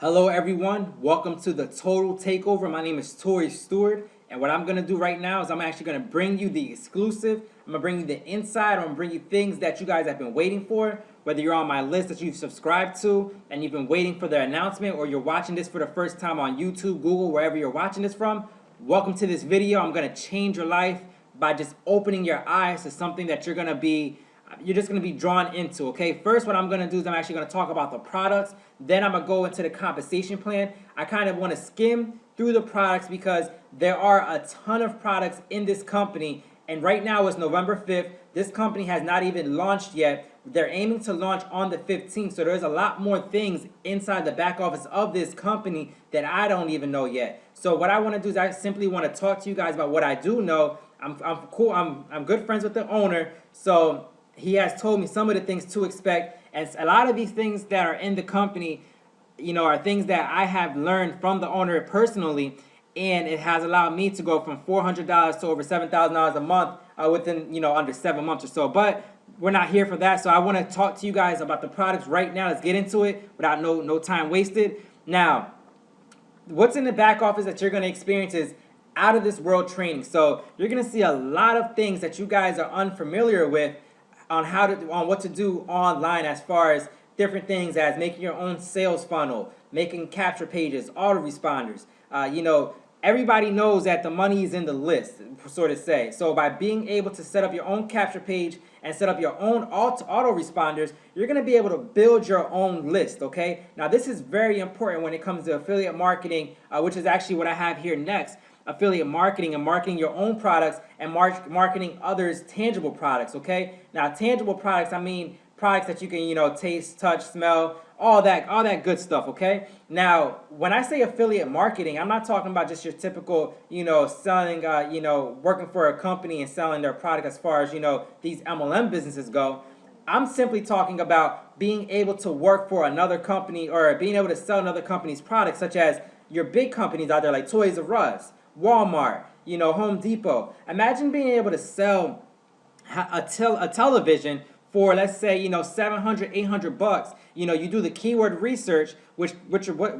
Hello, everyone. Welcome to the Total Takeover. My name is Tori Stewart, and what I'm gonna do right now is I'm actually gonna bring you the exclusive. I'm gonna bring you the inside. I'm gonna bring you things that you guys have been waiting for. Whether you're on my list that you've subscribed to and you've been waiting for the announcement, or you're watching this for the first time on YouTube, Google, wherever you're watching this from, welcome to this video. I'm gonna change your life by just opening your eyes to something that you're just going to be drawn into. Okay, first what I'm going to do is I'm actually going to talk about the products, then I'm going to go into the compensation plan. I kind of want to skim through the products because there are a ton of products in this company, and right now it's November 5th. This company has not even launched yet. They're aiming to launch on the 15th, so there's a lot more things inside the back office of this company that I don't even know yet. So what I want to do is I simply want to talk to you guys about what I do know. I'm cool. I'm good friends with the owner, so he has told me some of the things to expect, and a lot of these things that are in the company, are things that I have learned from the owner personally, and it has allowed me to go from $400 to over $7,000 a month within, under 7 months or so. But we're not here for that, so I want to talk to you guys about the products right now. Let's get into it without no time wasted. Now, what's in the back office that you're going to experience is out of this world training. So you're going to see a lot of things that you guys are unfamiliar with on what to do online, as far as different things as making your own sales funnel, making capture pages, autoresponders. Everybody knows that the money is in the list, sort of say. So by being able to set up your own capture page and set up your own autoresponders, you're going to be able to build your own list, okay? Now, this is very important when it comes to affiliate marketing, which is actually what I have here next. Affiliate marketing and marketing your own products and marketing others' tangible products, okay? Now, tangible products, I mean products that you can, taste, touch, smell, all that good stuff, okay? Now, when I say affiliate marketing, I'm not talking about just your typical, selling, working for a company and selling their product as far as, these MLM businesses go. I'm simply talking about being able to work for another company or being able to sell another company's products, such as your big companies out there like Toys R Us, Walmart, Home Depot. Imagine being able to sell a television for, let's say, $700, $800. You do the keyword research, which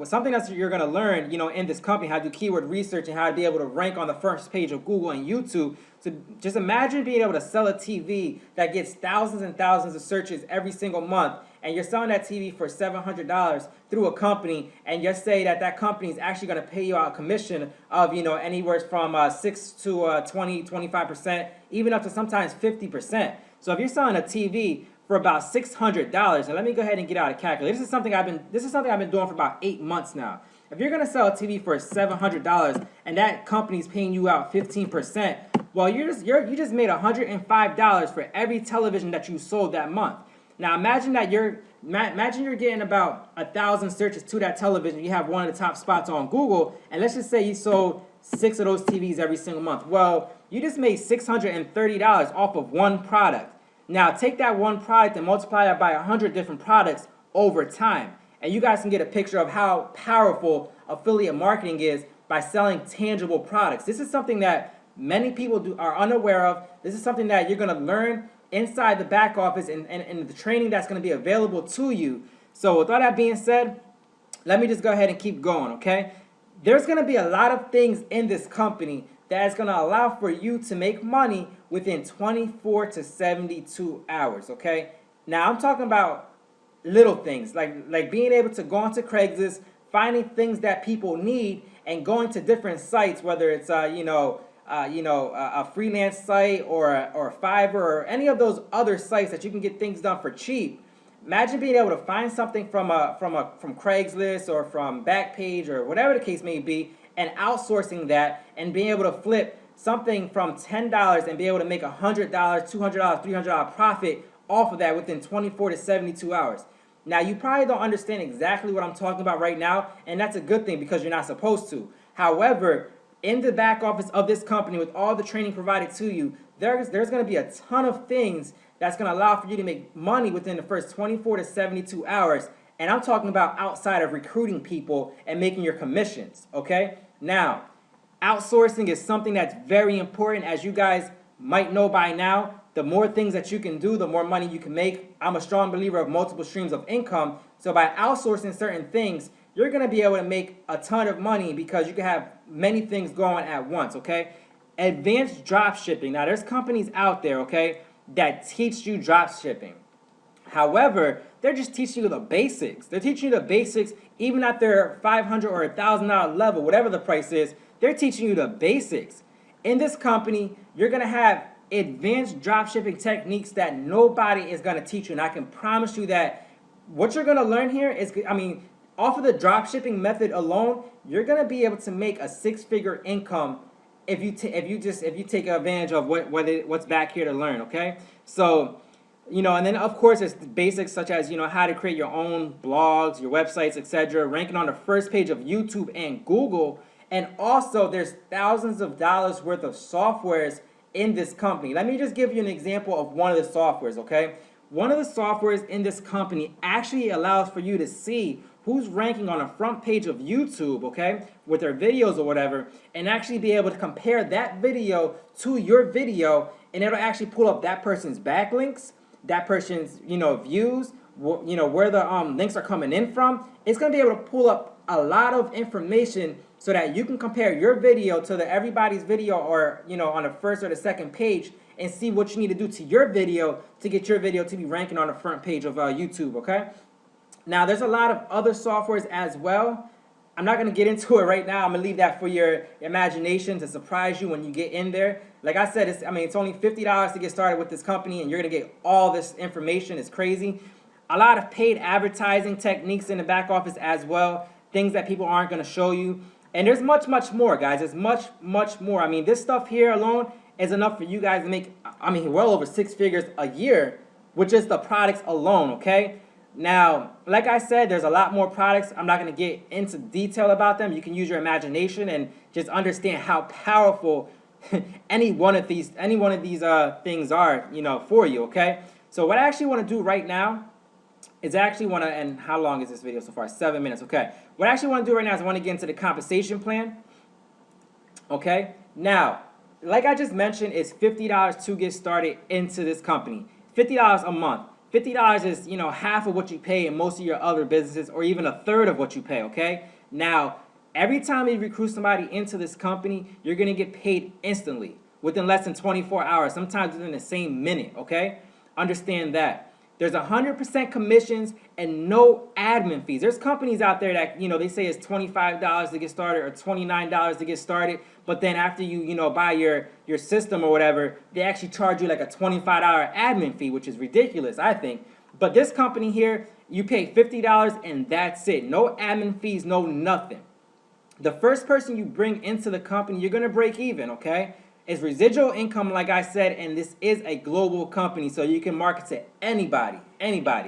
something that you're going to learn, in this company, how to do keyword research and how to be able to rank on the first page of Google and YouTube. So just imagine being able to sell a TV that gets thousands and thousands of searches every single month, and you're selling that TV for $700 through a company, and you say that company is actually going to pay you out a commission of, anywhere from 6 to 20, 25%, even up to sometimes 50%. So if you're selling a TV for about $600, and let me go ahead and get out a calculator. This is something I've been doing for about 8 months now. If you're going to sell a TV for $700 and that company's paying you out 15%, well, you just made $105 for every television that you sold that month. Now imagine you're getting about 1,000 searches to that television. You have one of the top spots on Google, and let's just say you sold 6 of those TVs every single month. Well, you just made $630 off of one product. Now take that one product and multiply that by 100 different products over time, and you guys can get a picture of how powerful affiliate marketing is by selling tangible products. This is something that many people are unaware of. This is something that you're going to learn inside the back office and the training that's going to be available to you. So with all that being said, let me just go ahead and keep going, okay? There's going to be a lot of things in this company that is going to allow for you to make money within 24 to 72 hours, okay? Now, I'm talking about little things, like being able to go onto Craigslist, finding things that people need, and going to different sites, whether it's, a freelance site or Fiverr or any of those other sites that you can get things done for cheap. Imagine being able to find something from Craigslist or from Backpage or whatever the case may be, and outsourcing that and being able to flip something from $10 and be able to make $100, $200, $300 profit off of that within 24 to 72 hours. Now, you probably don't understand exactly what I'm talking about right now, and that's a good thing because you're not supposed to. However, in the back office of this company, with all the training provided to you, there's going to be a ton of things that's going to allow for you to make money within the first 24 to 72 hours. And I'm talking about outside of recruiting people and making your commissions, okay? Now, outsourcing is something that's very important. As you guys might know by now, the more things that you can do, the more money you can make. I'm a strong believer of multiple streams of income. So by outsourcing certain things, you're going to be able to make a ton of money because you can have many things going at once, okay? Advanced drop shipping. Now, there's companies out there, okay, that teach you drop shipping. However, they're just teaching you the basics. They're teaching you the basics even at their $500 or $1,000 level, whatever the price is. They're teaching you the basics. In this company, you're going to have advanced dropshipping techniques that nobody is going to teach you. And I can promise you that what you're going to learn here is, off of the dropshipping method alone, you're going to be able to make a six-figure income if you take advantage of what's back here to learn, okay? So, and then of course there's the basics such as, how to create your own blogs, your websites, etc., ranking on the first page of YouTube and Google. And also there's thousands of dollars worth of softwares in this company. Let me just give you an example of one of the softwares, okay? One of the softwares in this company actually allows for you to see who's ranking on the front page of YouTube, okay, with their videos or whatever, and actually be able to compare that video to your video, and it'll actually pull up that person's backlinks, that person's, views, where the links are coming in from. It's going to be able to pull up a lot of information so that you can compare your video to everybody's video, or, on the first or the second page, and see what you need to do to your video to get your video to be ranking on the front page of YouTube, okay? Now, there's a lot of other softwares as well. I'm not going to get into it right now. I'm going to leave that for your imagination to surprise you when you get in there. Like I said, it's only $50 to get started with this company, and you're going to get all this information. It's crazy. A lot of paid advertising techniques in the back office as well, things that people aren't going to show you. And there's much, much more, guys. There's much, much more. This stuff here alone is enough for you guys to make, well over six figures a year with just the products alone, okay? Now, like I said, there's a lot more products. I'm not going to get into detail about them. You can use your imagination and just understand how powerful any one of these things are, for you, okay? So what I actually want to do right now is and how long is this video so far? 7 minutes, okay. What I actually want to do right now is I want to get into the compensation plan, okay? Now, like I just mentioned, it's $50 to get started into this company. $50 a month. $50 is, half of what you pay in most of your other businesses, or even a third of what you pay, okay? Now, every time you recruit somebody into this company, you're going to get paid instantly, within less than 24 hours, sometimes within the same minute, okay? Understand that. There's 100% commissions and no admin fees. There's companies out there that, they say it's $25 to get started or $29 to get started, but then after you, buy your system or whatever, they actually charge you like a $25 admin fee, which is ridiculous, I think. But this company here, you pay $50 and that's it. No admin fees, no nothing. The first person you bring into the company, you're going to break even, okay? It's residual income, like I said, and this is a global company, so you can market to anybody,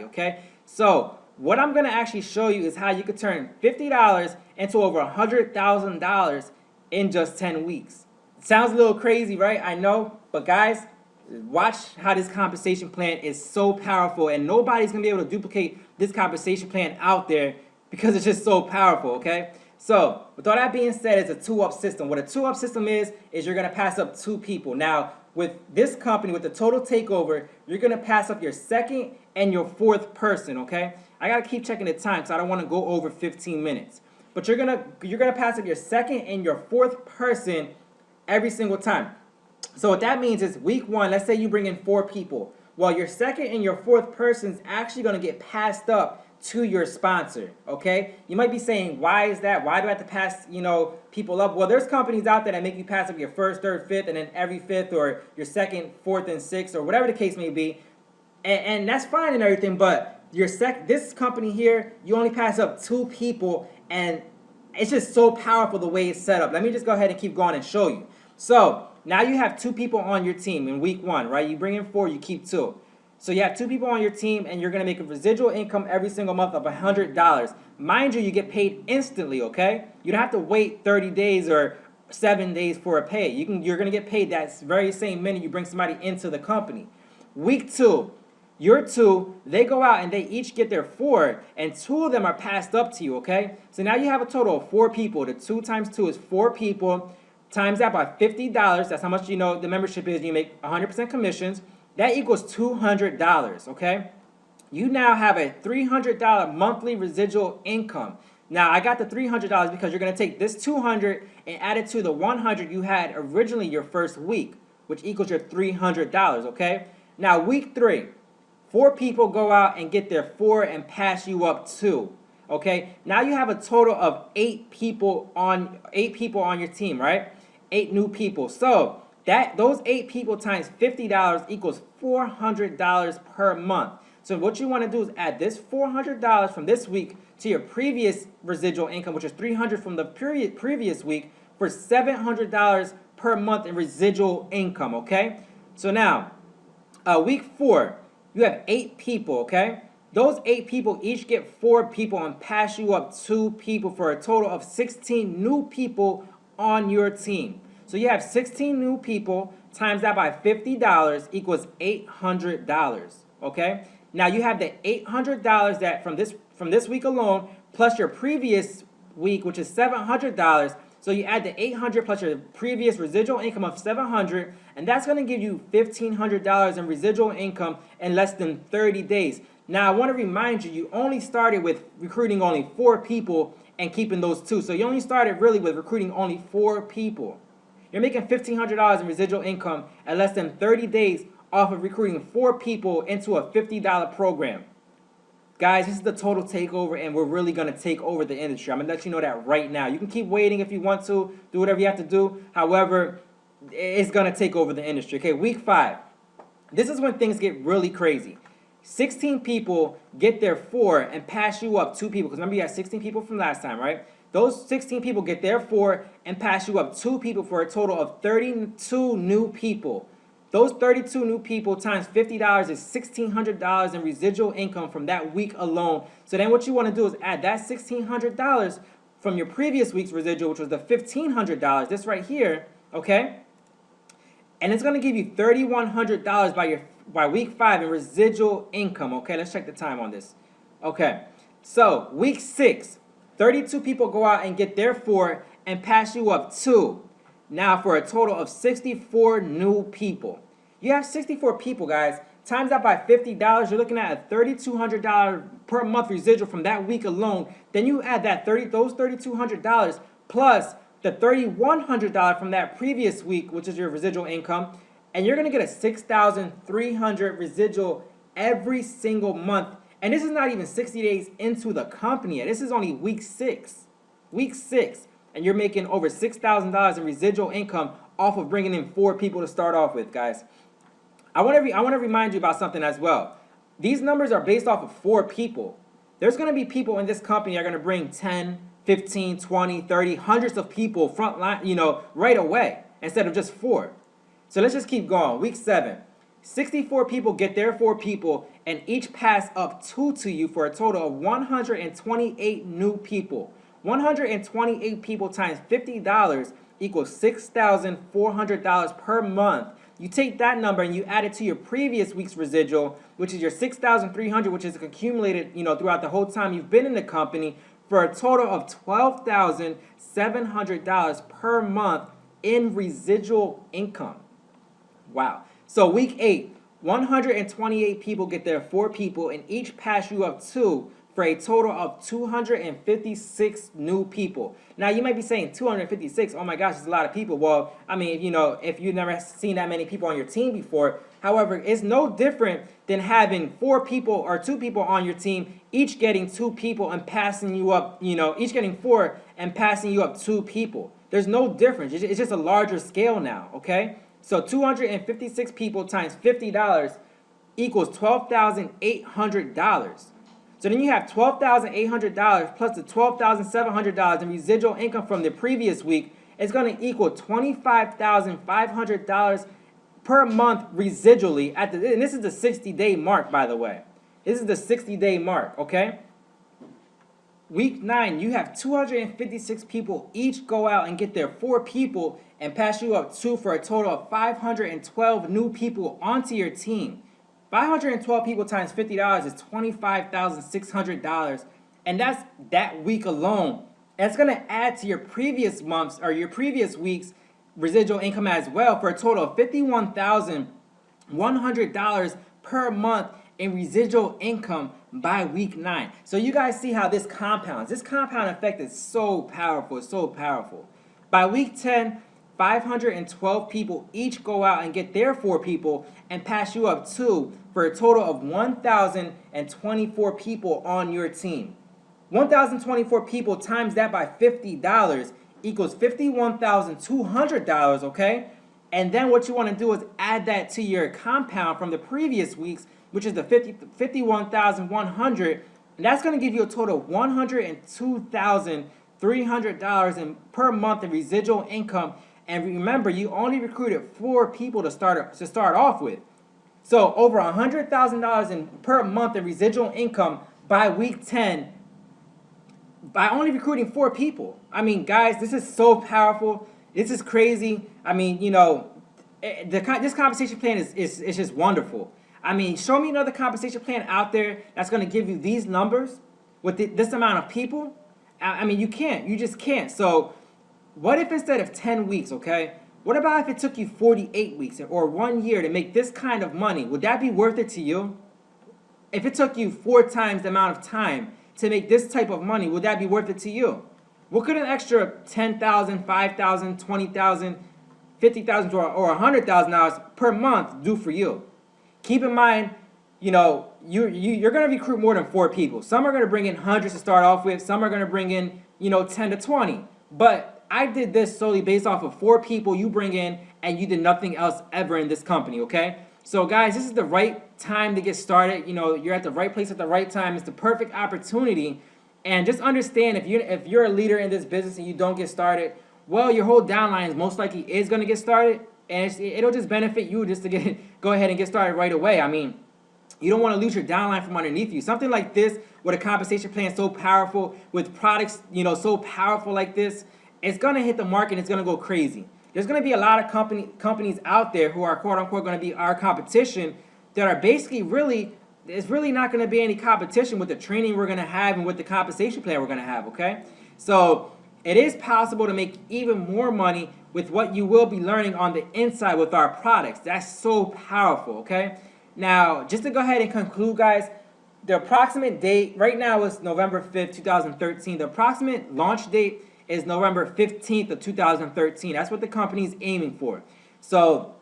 okay? So what I'm going to actually show you is how you could turn $50 into over $100,000 in just 10 weeks. It sounds a little crazy, right? I know, but guys, watch how this compensation plan is so powerful, and nobody's going to be able to duplicate this compensation plan out there because it's just so powerful, okay? So, with all that being said, it's a two-up system. What a two-up system is you're going to pass up two people. Now, with this company, with the total takeover, you're going to pass up your second and your fourth person, okay? I got to keep checking the time because I don't want to go over 15 minutes. But you're going to pass up your second and your fourth person every single time. So what that means is week one, let's say you bring in 4 people. Well, your second and your fourth person is actually going to get passed up to your sponsor, okay? You might be saying, why is that? Why do I have to pass, people up? Well, there's companies out there that make you pass up your first, third, fifth, and then every fifth, or your second, fourth, and sixth, or whatever the case may be. And that's fine and everything, but this company here, you only pass up 2 people, and it's just so powerful the way it's set up. Let me just go ahead and keep going and show you. So now you have 2 people on your team in week 1, right? You bring in 4, you keep 2. So you have 2 people on your team, and you're going to make a residual income every single month of $100. Mind you, you get paid instantly, okay? You don't have to wait 30 days or 7 days for a pay. You're going to get paid that very same minute you bring somebody into the company. Week 2, your 2, they go out and they each get their 4, and 2 of them are passed up to you, okay? So now you have a total of 4 people. The 2 times 2 is 4 people. Times that by $50. That's how much the membership is. You make 100% commissions. That equals $200, okay? You now have a $300 monthly residual income. Now I got the $300 because you're gonna take this 200 and add it to the 100 you had originally your first week, which equals your $300. Okay. Now week 3, 4 people go out and get their 4 and pass you up 2. Okay. Now you have a total of 8 people on your team, right? 8 new people. So those 8 people times $50 equals $400 per month. So what you want to do is add this $400 from this week to your previous residual income, which is $300 from the previous week, for $700 per month in residual income. Okay. So now, week 4, you have 8 people. Okay. Those 8 people each get 4 people and pass you up 2 people for a total of 16 new people on your team. So you have 16 new people times that by $50 equals $800. Okay. Now you have the $800 that from this week alone plus your previous week, which is $700. So you add the $800 plus your previous residual income of $700, and that's going to give you $1,500 in residual income in less than 30 days. Now I want to remind you, you only started with recruiting only 4 people and keeping those 2. So you only started really with recruiting only 4 people. You're making $1,500 in residual income in less than 30 days off of recruiting 4 people into a $50 program. Guys, this is the total takeover, and we're really going to take over the industry. I'm going to let you know that right now. You can keep waiting if you want to, do whatever you have to do. However, it's going to take over the industry. Okay, week 5. This is when things get really crazy. 16 people get their 4 and pass you up 2 people. Because remember, you had 16 people from last time, right? Those 16 people get their 4 and pass you up 2 people for a total of 32 new people. Those 32 new people times $50 is $1,600 in residual income from that week alone. So then what you want to do is add that $1,600 from your previous week's residual, which was the $1,500, this right here, okay? And it's going to give you $3,100 by week 5 in residual income, okay? Let's check the time on this. Okay, so week 6, 32 people go out and get their 4 and pass you up 2. Now for a total of 64 new people. You have 64 people, guys. Times that by $50, you're looking at a $3,200 per month residual from that week alone. Then you add those $3,200 plus the $3,100 from that previous week, which is your residual income, and you're gonna get a $6,300 residual every single month. And this is not even 60 days into the company yet. This is only week 6. Week 6. And you're making over $6,000 in residual income off of bringing in 4 people to start off with, guys. I want to remind you about something as well. These numbers are based off of 4 people. There's going to be people in this company that are going to bring 10, 15, 20, 30, hundreds of people front line, right away instead of just 4. So let's just keep going. Week 7. 64 people get their 4 people and each pass up 2 to you for a total of 128 new people. 128 people times $50 equals $6,400 per month. You take that number and you add it to your previous week's residual, which is your $6,300, which is accumulated, throughout the whole time you've been in the company, for a total of $12,700 per month in residual income. Wow. So week 8, 128 people get their 4 people and each pass you up 2 for a total of 256 new people. Now you might be saying 256, oh my gosh, it's a lot of people. Well, I mean, if you've never seen that many people on your team before, however, it's no different than having 4 people or 2 people on your team, each getting 2 people and passing you up, each getting 4 and passing you up 2 people. There's no difference. It's just a larger scale now, okay? So 256 people times $50 equals $12,800. So then you have $12,800 plus the $12,700 in residual income from the previous week. It's going to equal $25,500 per month residually. And this is the 60-day mark, by the way. This is the 60-day mark, okay? Week 9, you have 256 people each go out and get their 4 people and pass you up 2 for a total of 512 new people onto your team. 512 people times $50 is $25,600, and that's that week alone. And it's going to add to your previous months or your previous week's residual income as well for a total of $51,100 per month in residual income by week 9. So you guys see how this compounds. This compound effect is so powerful, so powerful. By week 10, 512 people each go out and get their 4 people and pass you up 2 for a total of 1,024 people on your team. 1,024 people times that by $50 equals $51,200, okay? And then what you want to do is add that to your compound from the previous weeks, which is the 51,100, and that's going to give you a total of $102,300 per month in residual income. And remember, you only recruited 4 people to start off with. So over $100,000 per month in residual income by week 10 by only recruiting 4 people. I mean, guys, this is so powerful. This is crazy. I mean, you know, this compensation plan is just wonderful. I mean, show me another compensation plan out there that's going to give you these numbers with this amount of people. I mean, you can't. You just can't. So what if instead of 10 weeks, okay, what about if it took you 48 weeks or 1 year to make this kind of money? Would that be worth it to you? If it took you 4 times the amount of time to make this type of money, would that be worth it to you? What could an extra $10,000, $5,000, $20,000, $50,000 or $100,000 per month do for you? Keep in mind, you know, you're going to recruit more than 4 people. Some are going to bring in hundreds to start off with. Some are going to bring in, you know, 10 to 20. But I did this solely based off of 4 people you bring in, and you did nothing else ever in this company, okay? So guys, this is the right time to get started. You know, you're at the right place at the right time. It's the perfect opportunity. And just understand, if you're a leader in this business and you don't get started, well, your whole downline is most likely going to get started, and it'll just benefit you just to go ahead and get started right away. I mean, you don't want to lose your downline from underneath you. Something like this, with a compensation plan so powerful, with products, you know, so powerful like this, it's going to hit the market and it's going to go crazy. There's going to be a lot of companies out there who are quote unquote going to be our competition that are basically it's really not going to be any competition with the training we're going to have and with the compensation plan we're going to have, okay? So it is possible to make even more money with what you will be learning on the inside with our products. That's so powerful, okay? Now, just to go ahead and conclude, guys, the approximate date right now is November 5th, 2013. The approximate launch date is November 15th of 2013. That's what the company is aiming for. So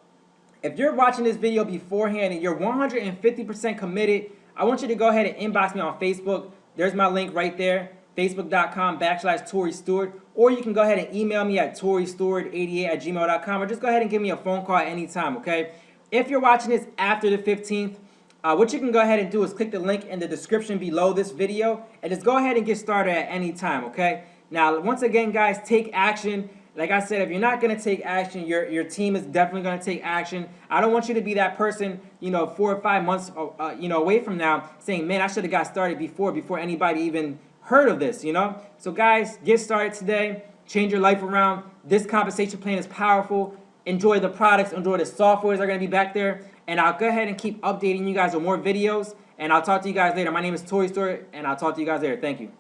if you're watching this video beforehand and you're 150% committed, I want you to go ahead and inbox me on Facebook. There's my link right there, facebook.com/Tory Stewart. Or you can go ahead and email me at torystewart88@gmail.com, or just go ahead and give me a phone call at any time, okay? If you're watching this after the 15th, what you can go ahead and do is click the link in the description below this video and just go ahead and get started at any time, okay? Now, once again, guys, take action. Like I said, if you're not going to take action, your team is definitely going to take action. I don't want you to be that person, you know, 4 or 5 months, you know, away from now saying, man, I should have got started before anybody even heard of this, you know? So, guys, get started today. Change your life around. This compensation plan is powerful. Enjoy the products. Enjoy the softwares that are going to be back there. And I'll go ahead and keep updating you guys with more videos. And I'll talk to you guys later. My name is Tory Stewart, and I'll talk to you guys later. Thank you.